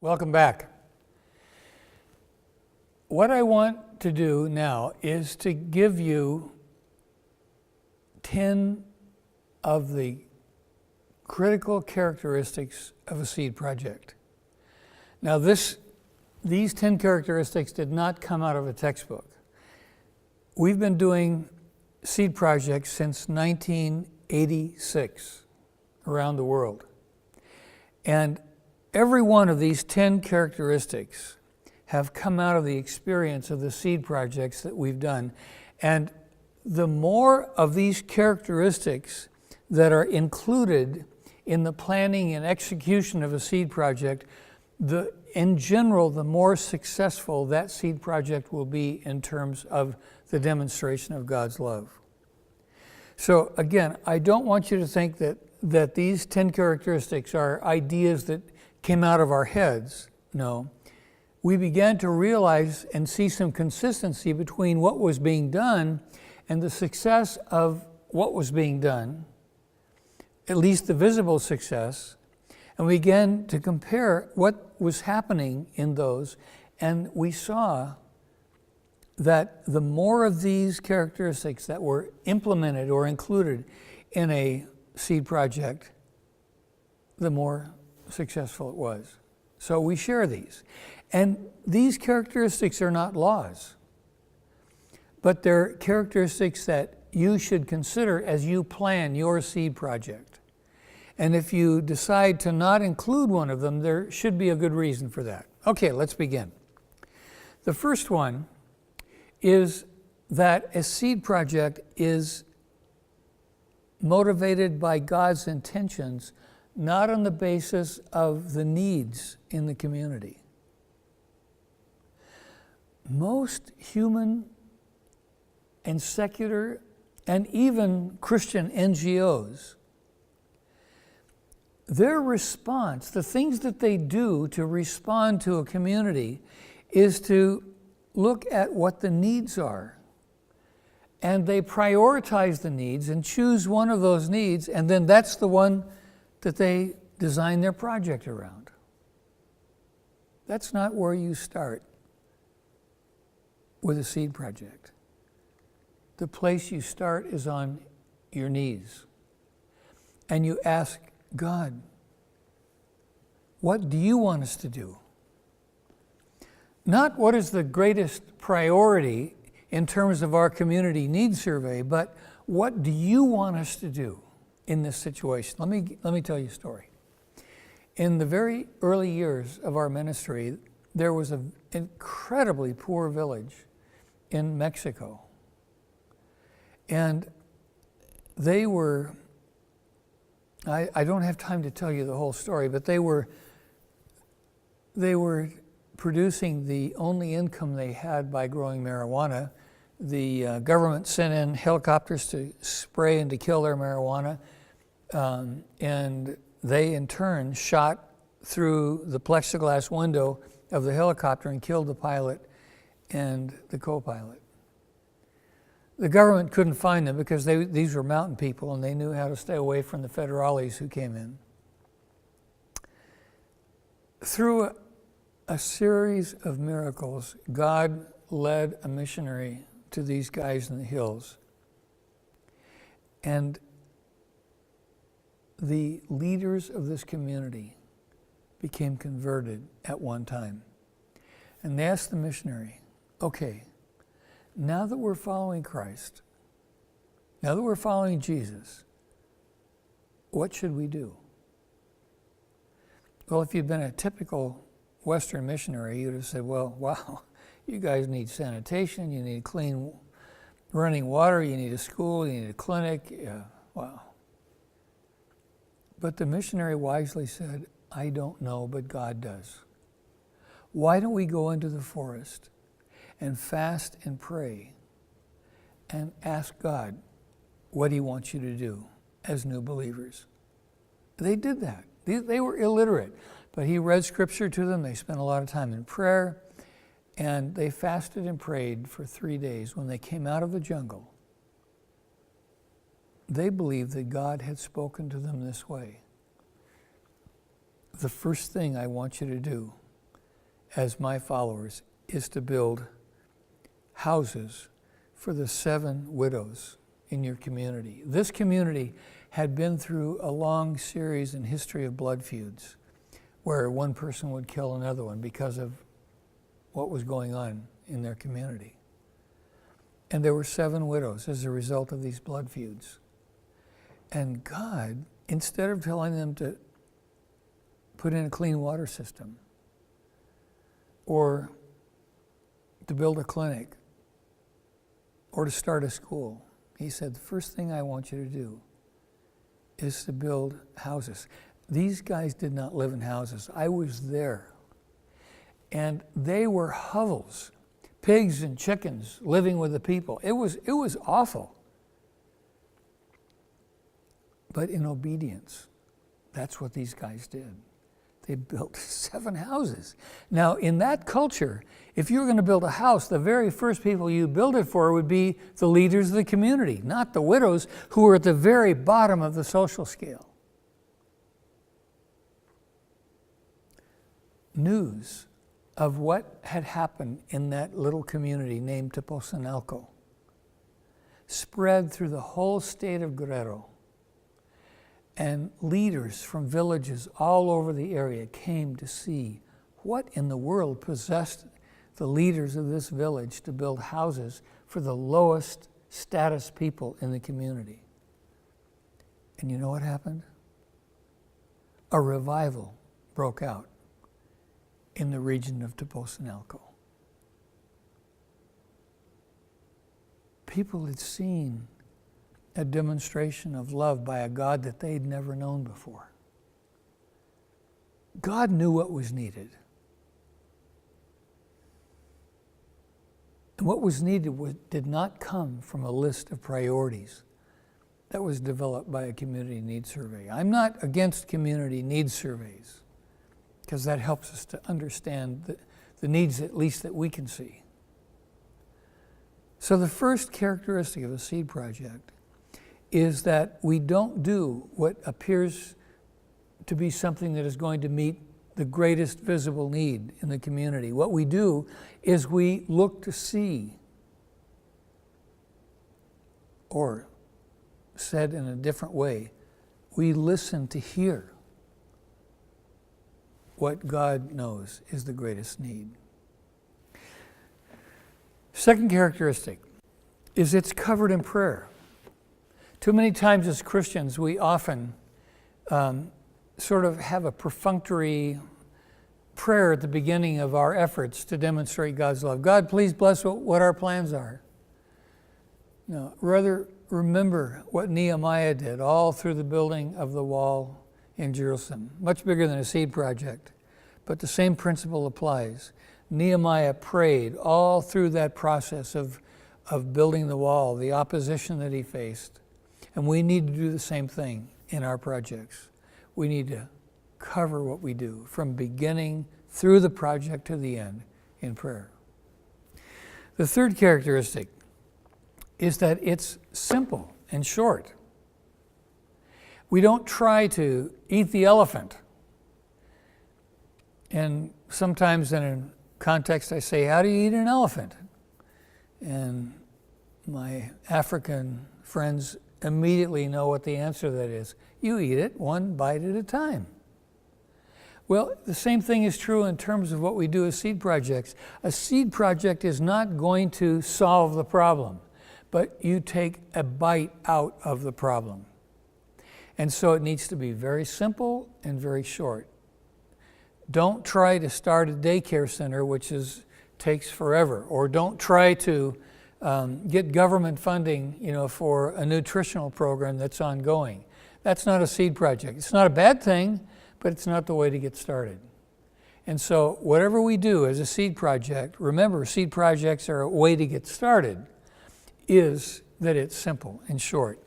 Welcome back. What I want to do now is to give you 10 of the critical characteristics of a seed project. Now these 10 characteristics did not come out of a textbook. We've been doing seed projects since 1986 around the world. And every one of these 10 characteristics have come out of the experience of the seed projects that we've done. And the more of these characteristics that are included in the planning and execution of a seed project, in general, the more successful that seed project will be in terms of the demonstration of God's love. So again, I don't want you to think that these 10 characteristics are ideas that came out of our heads. No. We began to realize and see some consistency between what was being done and the success of what was being done, at least the visible success, and we began to compare what was happening in those, and we saw that the more of these characteristics that were implemented or included in a seed project, the more successful it was. So we share these. And these characteristics are not laws, but they're characteristics that you should consider as you plan your seed project. And if you decide to not include one of them, there should be a good reason for that. Okay, let's begin. The first one is that a seed project is motivated by God's intentions, not on the basis of the needs in the community. Most human and secular and even Christian NGOs, their response, the things that they do to respond to a community, is to look at what the needs are. And they prioritize the needs and choose one of those needs, and then that's the one that they design their project around. That's not where you start with a seed project. The place you start is on your knees. And you ask God, what do you want us to do? Not what is the greatest priority in terms of our community needs survey, but what do you want us to do in this situation? Let me tell you a story. In the very early years of our ministry, there was an incredibly poor village in Mexico. And they were, I don't have time to tell you the whole story, but they were producing the only income they had by growing marijuana. The government sent in helicopters to spray and to kill their marijuana, and they in turn shot through the plexiglass window of the helicopter and killed the pilot and the co-pilot. The government couldn't find them because these were mountain people and they knew how to stay away from the federales who came in. Through a series of miracles, God led a missionary to these guys in the hills. And the leaders of this community became converted at one time. And they asked the missionary, okay, now that we're following Christ, now that we're following Jesus, what should we do? Well, if you'd been a typical Western missionary, you'd have said, well, wow, you guys need sanitation, you need clean running water, you need a school, you need a clinic, wow. But the missionary wisely said, I don't know, but God does. Why don't we go into the forest and fast and pray and ask God what he wants you to do as new believers? They did that. They were illiterate, but he read scripture to them. They spent a lot of time in prayer, and they fasted and prayed for 3 days. When they came out of the jungle, they believed that God had spoken to them this way. The first thing I want you to do as my followers is to build houses for the 7 widows in your community. This community had been through a long series and history of blood feuds where one person would kill another one because of what was going on in their community. And there were 7 widows as a result of these blood feuds. And God, instead of telling them to put in a clean water system or to build a clinic or to start a school, he said, the first thing I want you to do is to build houses. These guys did not live in houses. I was there. And they were hovels, pigs and chickens living with the people. It was awful. But in obedience, that's what these guys did. They built 7 houses. Now, in that culture, if you were going to build a house, the very first people you build it for would be the leaders of the community, not the widows who were at the very bottom of the social scale. News of what had happened in that little community named Teposanalco spread through the whole state of Guerrero. And leaders from villages all over the area came to see what in the world possessed the leaders of this village to build houses for the lowest status people in the community. And you know what happened? A revival broke out in the region of Teposanalco. People had seen a demonstration of love by a God that they'd never known before. God knew what was needed. And what was needed did not come from a list of priorities that was developed by a community needs survey. I'm not against community needs surveys, because that helps us to understand the needs at least that we can see. So the first characteristic of a seed project is that we don't do what appears to be something that is going to meet the greatest visible need in the community. What we do is we look to see, or said in a different way, we listen to hear what God knows is the greatest need. Second characteristic is it's covered in prayer. Too many times as Christians, we often sort of have a perfunctory prayer at the beginning of our efforts to demonstrate God's love. God, please bless what our plans are. No, rather remember what Nehemiah did all through the building of the wall in Jerusalem. Much bigger than a seed project, but the same principle applies. Nehemiah prayed all through that process of building the wall, the opposition that he faced. And we need to do the same thing in our projects. We need to cover what we do from beginning through the project to the end in prayer. The third characteristic is that it's simple and short. We don't try to eat the elephant. And sometimes in a context I say, how do you eat an elephant? And my African friends immediately know what the answer to that is. You eat it one bite at a time. Well, the same thing is true in terms of what we do as seed projects. A seed project is not going to solve the problem, but you take a bite out of the problem. And so it needs to be very simple and very short. Don't try to start a daycare center, which takes forever, or don't try to get government funding, for a nutritional program that's ongoing. That's not a seed project. It's not a bad thing, but it's not the way to get started. And so whatever we do as a seed project, remember, seed projects are a way to get started, is that it's simple and short.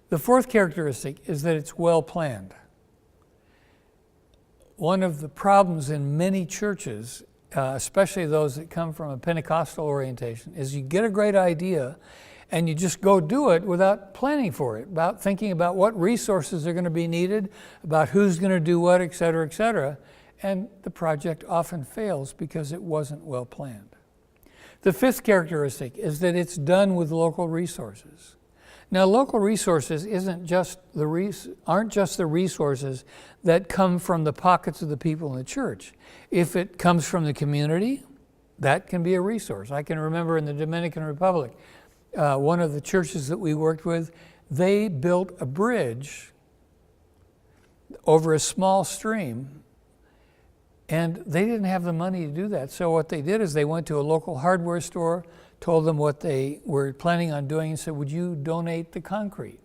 The fourth characteristic is that it's well planned. One of the problems in many churches, especially those that come from a Pentecostal orientation, is you get a great idea and you just go do it without planning for it, about thinking about what resources are going to be needed, about who's going to do what, et cetera, And the project often fails because it wasn't well planned. The fifth characteristic is that it's done with local resources. Now, local resources aren't just the resources that come from the pockets of the people in the church. If it comes from the community, that can be a resource. I can remember in the Dominican Republic, one of the churches that we worked with, they built a bridge over a small stream, and they didn't have the money to do that. So what they did is they went to a local hardware store, told them what they were planning on doing, and said, would you donate the concrete?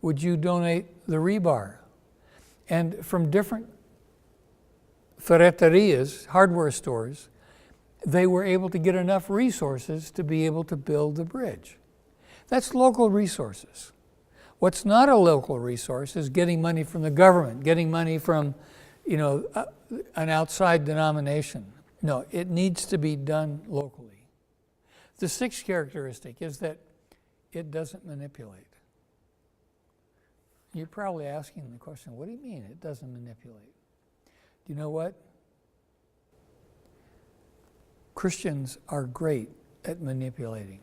Would you donate the rebar? And from different ferreterias, hardware stores, they were able to get enough resources to be able to build the bridge. That's local resources. What's not a local resource is getting money from the government, getting money from, an outside denomination. No, it needs to be done locally. The sixth characteristic is that it doesn't manipulate. You're probably asking the question, what do you mean it doesn't manipulate? Do you know what? Christians are great at manipulating.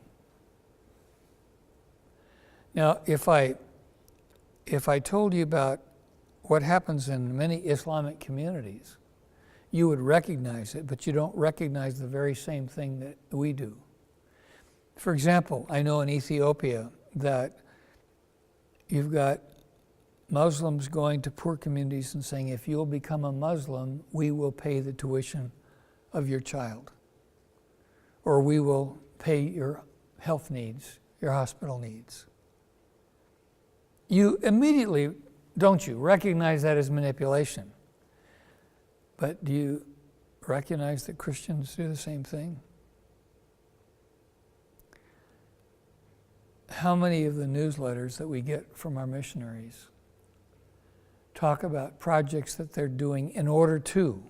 Now, if I told you about what happens in many Islamic communities, you would recognize it, but you don't recognize the very same thing that we do. For example, I know in Ethiopia that you've got Muslims going to poor communities and saying, if you'll become a Muslim, we will pay the tuition of your child, or we will pay your health needs, your hospital needs. You immediately, don't you, recognize that as manipulation. But do you recognize that Christians do the same thing? How many of the newsletters that we get from our missionaries talk about projects that they're doing in order to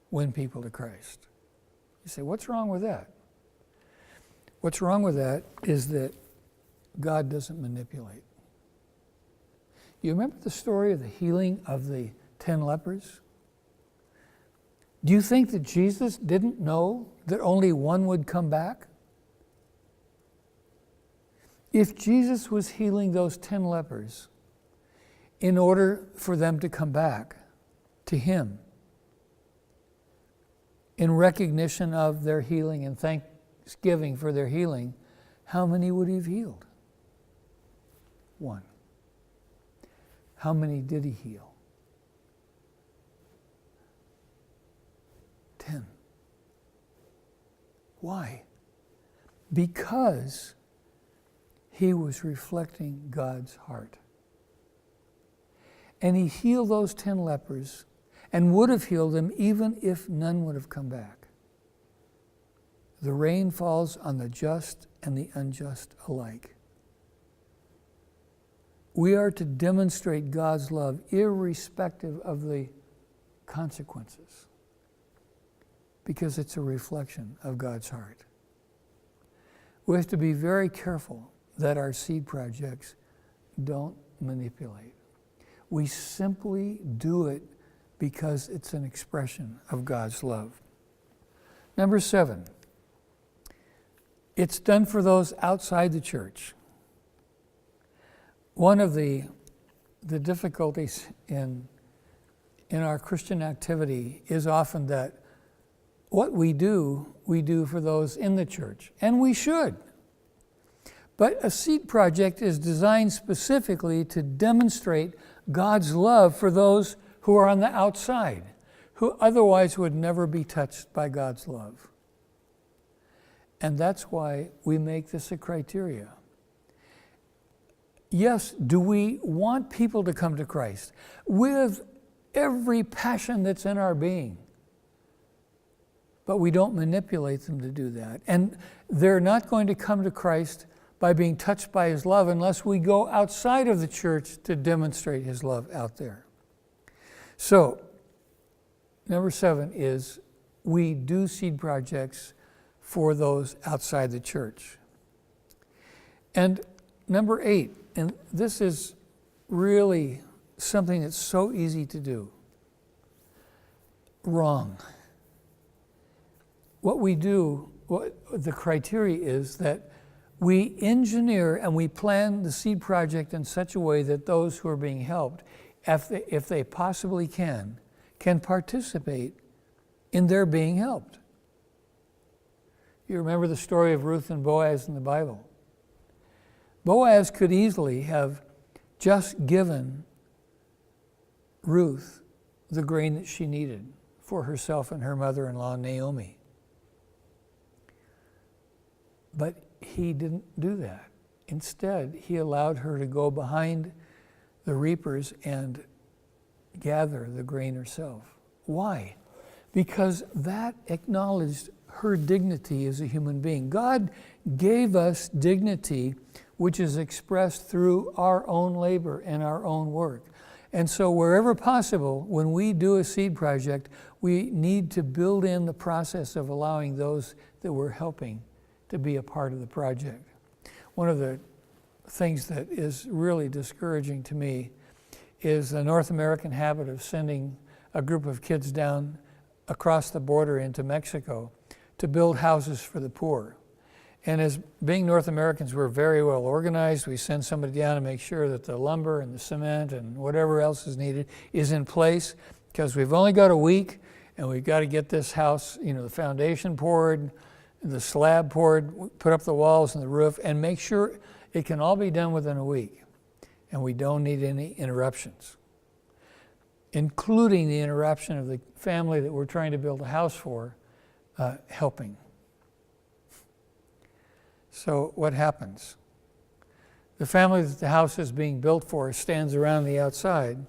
win people to Christ? You say, what's wrong with that? What's wrong with that is that God doesn't manipulate. You remember the story of the healing of the 10 lepers? Do you think that Jesus didn't know that only one would come back? If Jesus was healing those 10 lepers in order for them to come back to him in recognition of their healing and thanksgiving for their healing, how many would he have healed? One. How many did he heal? 10. Why? Because he was reflecting God's heart. And he healed those 10 lepers and would have healed them even if none would have come back. The rain falls on the just and the unjust alike. We are to demonstrate God's love irrespective of the consequences, because it's a reflection of God's heart. We have to be very careful that our seed projects don't manipulate. We simply do it because it's an expression of God's love. Number 7, it's done for those outside the church. One of the difficulties in our Christian activity is often that what we do for those in the church, and we should. But a seed project is designed specifically to demonstrate God's love for those who are on the outside, who otherwise would never be touched by God's love. And that's why we make this a criteria. Yes, do we want people to come to Christ with every passion that's in our being? But we don't manipulate them to do that. And they're not going to come to Christ by being touched by his love unless we go outside of the church to demonstrate his love out there. So, number 7 is we do seed projects for those outside the church. And number 8, and this is really something that's so easy to do. wrong. What we do, what the criteria is that we engineer and we plan the seed project in such a way that those who are being helped, if they possibly can participate in their being helped. You remember the story of Ruth and Boaz in the Bible. Boaz could easily have just given Ruth the grain that she needed for herself and her mother-in-law, Naomi. But he didn't do that. Instead, he allowed her to go behind the reapers and gather the grain herself. Why? Because that acknowledged her dignity as a human being. God gave us dignity which is expressed through our own labor and our own work. And so wherever possible, when we do a seed project, we need to build in the process of allowing those that we're helping to be a part of the project. One of the things that is really discouraging to me is the North American habit of sending a group of kids down across the border into Mexico to build houses for the poor. And as being North Americans, we're very well organized. We send somebody down to make sure that the lumber and the cement and whatever else is needed is in place, because we've only got a week and we've got to get this house, the foundation poured, the slab poured, put up the walls and the roof, and make sure it can all be done within a week. And we don't need any interruptions, including the interruption of the family that we're trying to build a house for helping. So what happens? The family that the house is being built for stands around the outside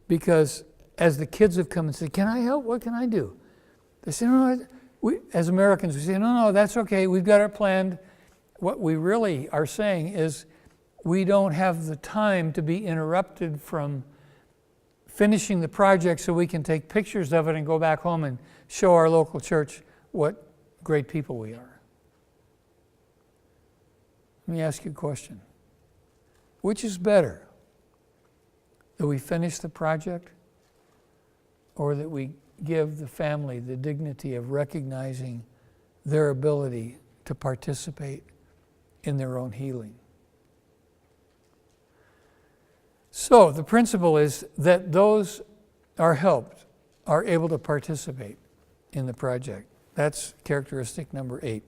because as the kids have come and said, "Can I help? What can I do?" They say, "No, as Americans, we say, no, that's okay. We've got it planned." What we really are saying is we don't have the time to be interrupted from finishing the project so we can take pictures of it and go back home and show our local church what great people we are. Let me ask you a question. Which is better? That we finish the project or that we give the family the dignity of recognizing their ability to participate in their own healing? So the principle is that those are helped are able to participate in the project. That's characteristic number 8.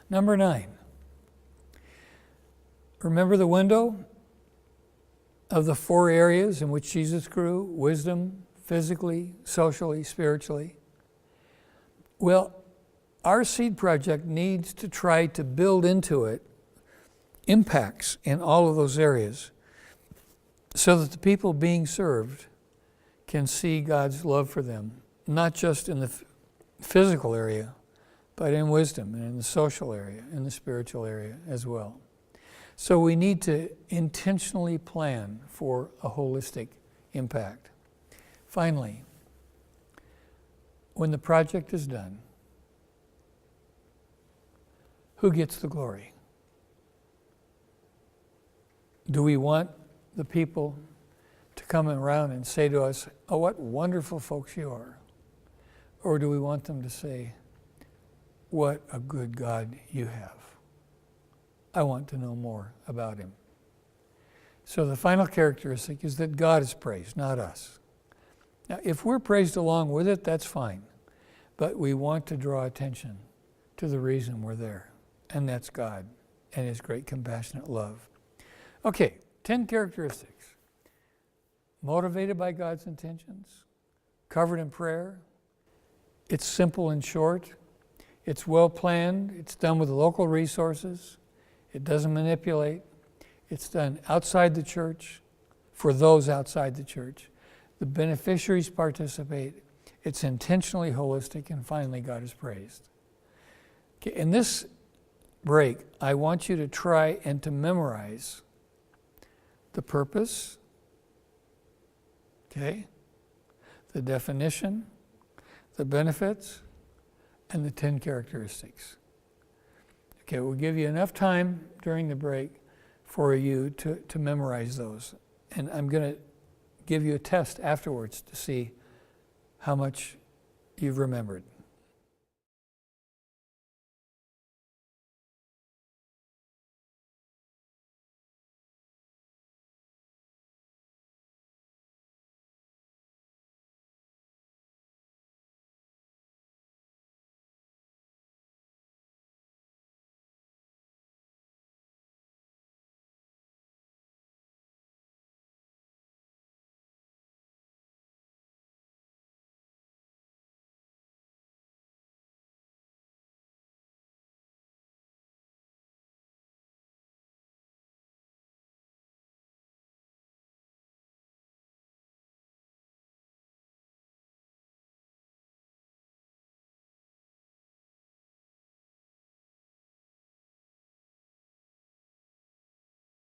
Number 9. Remember the window of the 4 areas in which Jesus grew: wisdom, physically, socially, spiritually. Well, our seed project needs to try to build into it impacts in all of those areas so that the people being served can see God's love for them, not just in the physical area, but in wisdom and in the social area, in the spiritual area as well. So we need to intentionally plan for a holistic impact. Finally, when the project is done, who gets the glory? Do we want the people to come around and say to us, "Oh, what wonderful folks you are"? Or do we want them to say, "What a good God you have. I want to know more about him"? So the final characteristic is that God is praised, not us. Now, if we're praised along with it, that's fine. But we want to draw attention to the reason we're there, and that's God and his great compassionate love. Okay, 10 characteristics. Motivated by God's intentions, covered in prayer. It's simple and short. It's well planned. It's done with local resources. It doesn't manipulate. It's done outside the church for those outside the church. The beneficiaries participate. It's intentionally holistic, and finally, God is praised. Okay, in this break, I want you to try and to memorize the purpose, okay, the definition, the benefits, and the 10 characteristics. Okay, we'll give you enough time during the break for you to memorize those. And I'm going to give you a test afterwards to see how much you've remembered.